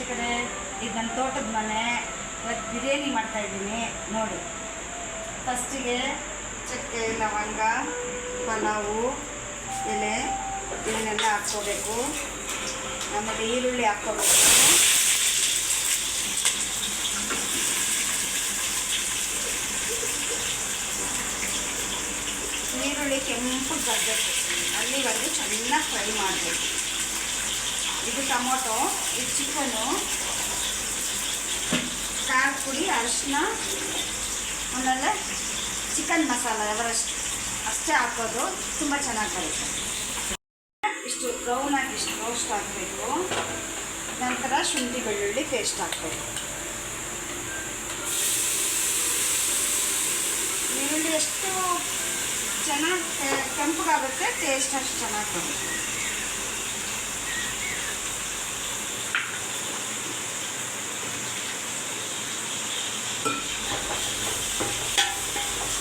ವೀಕ್ಷಕರೇ, ಇದು ನನ್ನ ತೋಟದ ಮನೆ. ಇವತ್ತು ಬಿರಿಯಾನಿ ಮಾಡ್ತಾಯಿದ್ದೀನಿ ನೋಡಿ. ಫಸ್ಟಿಗೆ ಚಕ್ಕೆ, ಲವಂಗ, ಪಲಾವು ಎಲೆ ಇದನ್ನೆಲ್ಲ ಹಾಕ್ಕೋಬೇಕು. ಆಮೇಲೆ ಈರುಳ್ಳಿ ಹಾಕ್ಕೋಬೇಕು. ಈರುಳ್ಳಿ ಕೆಂಪಗೆ ಬರಬೇಕು, ಅಲ್ಲಿವರೆಗೂ ಚೆನ್ನಾಗಿ ಫ್ರೈ ಮಾಡಬೇಕು. ಇದು ಟೊಮೊಟೊ, ಇದು ಚಿಕನು, ಖಾರದ ಪುಡಿ, ಅರಿಶಿನ, ಆಮೇಲೆ ಚಿಕನ್ ಮಸಾಲ ಎವರೆಸ್ಟ್ ಅಷ್ಟೇ ಹಾಕೋದು. ತುಂಬ ಚೆನ್ನಾಗಿ ಬರುತ್ತೆ. ಇಷ್ಟು ಬ್ರೌನಾಗಿ ಇಷ್ಟು ರೋಸ್ಟ್ ಹಾಕಬೇಕು. ನಂತರ ಶುಂಠಿ ಬೆಳ್ಳುಳ್ಳಿ ಪೇಸ್ಟ್ ಹಾಕಬೇಕು. ಈರುಳ್ಳಿ ಎಷ್ಟು ಚೆನ್ನಾಗಿ ಕೆಂಪಗಾಗುತ್ತೆ ಟೇಸ್ಟ್ ಅಷ್ಟು ಚೆನ್ನಾಗಿ ಬರುತ್ತೆ.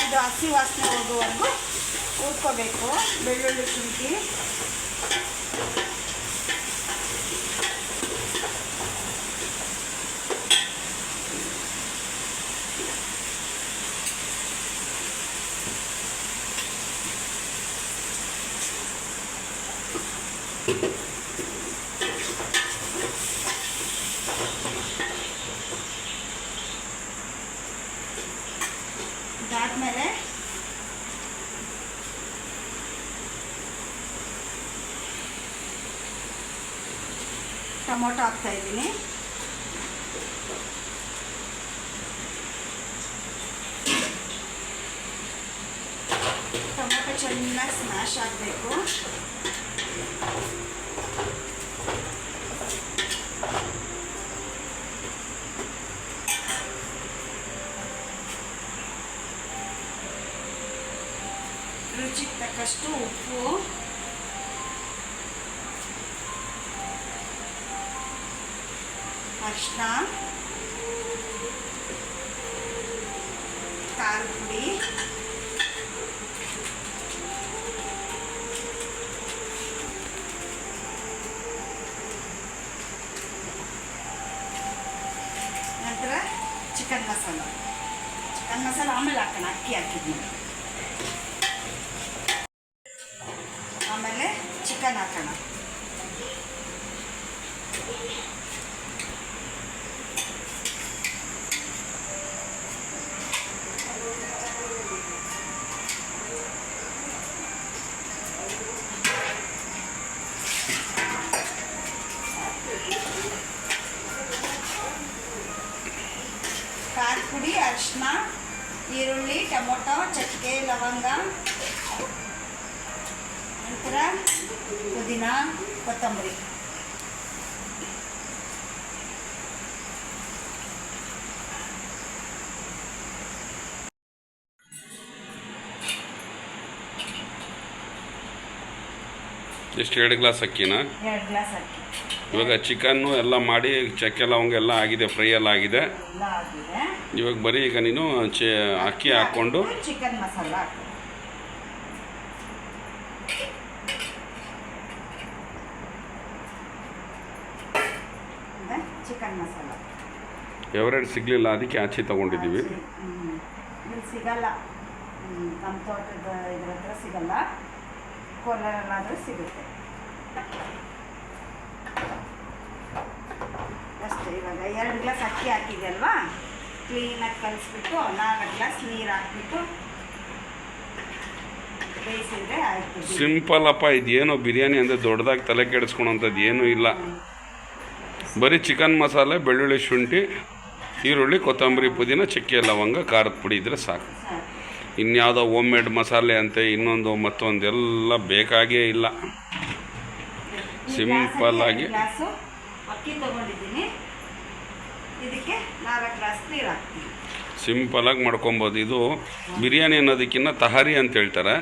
ಇದು ಹಸಿ ವಾಸನೆ ಹೋಗುವವರೆಗೂ ಹುರ್ಕೋಬೇಕು. ಬೆಳ್ಳುಳ್ಳಿ ಶುಂಠಿ ಇದಾದ್ಮೇಲೆ ಟೊಮೊಟೊ ಹಾಕ್ತಾಯಿದ್ದೀನಿ. ಟೊಮೊಟೊ ಚೆನ್ನಾಗಿ ಸ್ಮ್ಯಾಶ್ ಆಗಬೇಕು. ರುಚಿಗೆ ತಕ್ಕಷ್ಟು ಉಪ್ಪು, ಅರಿಶಿನ, ಖಾರದ ಪುಡಿ, ನಂತರ ಚಿಕನ್ ಮಸಾಲ ಆಮೇಲೆ ಹಾಕೋಣ. ಅಕ್ಕಿ ಹಾಕಿದ್ಮೇಲೆ ಆಮೇಲೆ ಚಿಕನ್ ಹಾಕೋಣ. ಖಾರದ ಪುಡಿ, ಅರಿಶಿನ, ಈರುಳ್ಳಿ, ಟೊಮೊಟೊ, ಚಕ್ಕೆ, ಲವಂಗ, ನಂತರ ಪುದೀನ, ಕೊತ್ತಂಬರಿ. ಎಷ್ಟು 2 ಗ್ಲಾಸ್ ಅಕ್ಕಿನಾ? 2 ಗ್ಲಾಸ್ ಅಕ್ಕಿ. ಇವಾಗ ಚಿಕನ್ನು ಎಲ್ಲ ಮಾಡಿ ಚಕ್ಕೆ ಲವಂಗ ಎಲ್ಲ ಆಗಿದೆ, ಫ್ರೈ ಎಲ್ಲ ಆಗಿದೆ. ಇವಾಗ ಬರೀ ಈಗ ನೀನು ಅಕ್ಕಿ ಹಾಕ್ಕೊಂಡು ಚಿಕನ್ ಮಸಾಲ ಹಾಕು. ಚಿಕನ್ ಮಸಾಲ ಎವರೆಸ್ಟ್ ಸಿಗಲಿಲ್ಲ, ಅದಕ್ಕೆ ಆಚೆ ತೊಗೊಂಡಿದ್ದೀವಿ. ಇಲ್ಲಿ ಸಿಗಲ್ಲ, ನಮ್ಮ ತೋಟದ ಇದ್ರ ಹತ್ರ ಸಿಗಲ್ಲ, ಕೋಲಾರಲ್ಲಾದರೂ ಸಿಗುತ್ತೆ ಅಷ್ಟೇ. ಇವಾಗ 2 ಗ್ಲಾಸ್ ಅಕ್ಕಿ ಹಾಕಿದೆ ಅಲ್ವಾ, ಕ್ಲೀನಾಗಿ ಕಲಿಸ್ಬಿಟ್ಟು 4 ಗ್ಲಾಸ್ ನೀರು ಹಾಕ್ಬಿಟ್ಟು ಬೇಯಿಸಿದ್ರೆ ಆಯಿತು. ಸಿಂಪಲ್ ಅಪ್ಪ, ಇದೇನೋ ಬಿರಿಯಾನಿ ಅಂದರೆ ದೊಡ್ಡದಾಗಿ ತಲೆ ಕೆಡಿಸ್ಕೊಳೋಂಥದ್ದು ಏನೂ ಇಲ್ಲ. ಬರೀ ಚಿಕನ್ ಮಸಾಲೆ, ಬೆಳ್ಳುಳ್ಳಿ, ಶುಂಠಿ, ಈರುಳ್ಳಿ, ಕೊತ್ತಂಬರಿ, ಪುದೀನ, ಚಕ್ಕೆ, ಲವಂಗ, ಖಾರದ ಪುಡಿ ಇದ್ದರೆ ಸಾಕು. ಇನ್ಯಾವುದೋ ಹೋಮ್ ಮೇಡ್ ಮಸಾಲೆ ಅಂತೆ ಇನ್ನೊಂದು ಮತ್ತೊಂದು ಎಲ್ಲ ಬೇಕಾಗೇ ಇಲ್ಲ. ಸಿಂಪಲ್ ಆಗಿ ಅಕ್ಕಿ ತಗೊಂಡಿದ್ದೀನಿ, ಇದಕ್ಕೆ 4 ಗ್ಲಾಸ್ ನೀರು ಹಾಕ್ತೀನಿ. ಸಿಂಪಲಾಗಿ ಮಾಡ್ಕೊಬೋದು. ಇದು ಬಿರಿಯಾನಿ ಅನ್ನೋದಕ್ಕಿಂತ ತಹಾರಿ ಅಂತ ಹೇಳ್ತಾರೆ.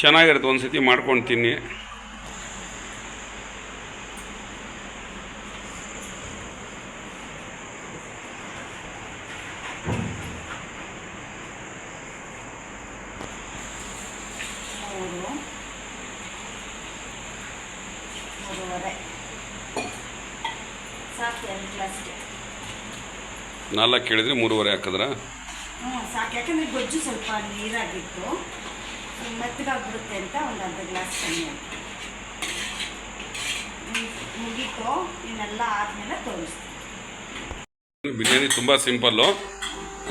ಚೆನ್ನಾಗಿರುತ್ತೆ, ಒಂದು ಸತಿ ಮಾಡ್ಕೊಂಡು ತಿನ್ನಿ. ಸಾಕು 2 ಗ್ಲಾಸ್ಗೆ. 4 ಕೇಳಿದ್ರೆ 3.5 ಹಾಕಿದ್ರಾ? ಹ್ಞೂ ಸಾಕು, ಯಾಕಂದರೆ ಗೊಜ್ಜು ಸ್ವಲ್ಪ ನೀರಾಗಿತ್ತು, ಮೆತ್ತಗಾಗ್ಬಿಡುತ್ತೆ ಅಂತ ಒಂದು ಅರ್ಧ ಗ್ಲಾಸ್ ಕಮ್ಮಿ ಆಯಿತು. ಮುಗೀತು, ಇನ್ನೆಲ್ಲ ಆದಮೇಲೆ ತೋರಿಸ್ತೀನಿ. ಬಿರಿಯಾನಿ ತುಂಬ ಸಿಂಪಲ್ಲು,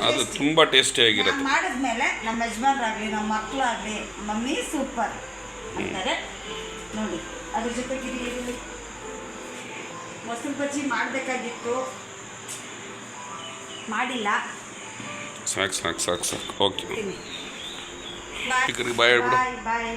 ಅದು ತುಂಬ ಟೇಸ್ಟಿಯಾಗಿರುತ್ತೆ. ಮಾಡಿದ್ಮೇಲೆ ನಮ್ಮ ಯಜಮಾನ್ರಾಗಲಿ ನಮ್ಮ ಮಕ್ಕಳಾಗಲಿ ಮಮ್ಮಿ ಸೂಪರ್ ಅಂತಾರೆ ನೋಡಿ. ಅದ್ರ ಜೊತೆಗೆ ಈರುಳ್ಳಿ ಮೊಸರು ಬಜ್ಜಿ ಮಾಡಬೇಕಾಗಿತ್ತು, ಮಾಡಿಲ್ಲ. ಸಾಕು ಸಾಕು ಸಾಕು ಸಾಕು. ಓಕೆ ಬಾಯ್ ಬಾಯ್ ಹೇಳ್ಬಿಡು. ಬಾಯ್ ಬಾಯ್.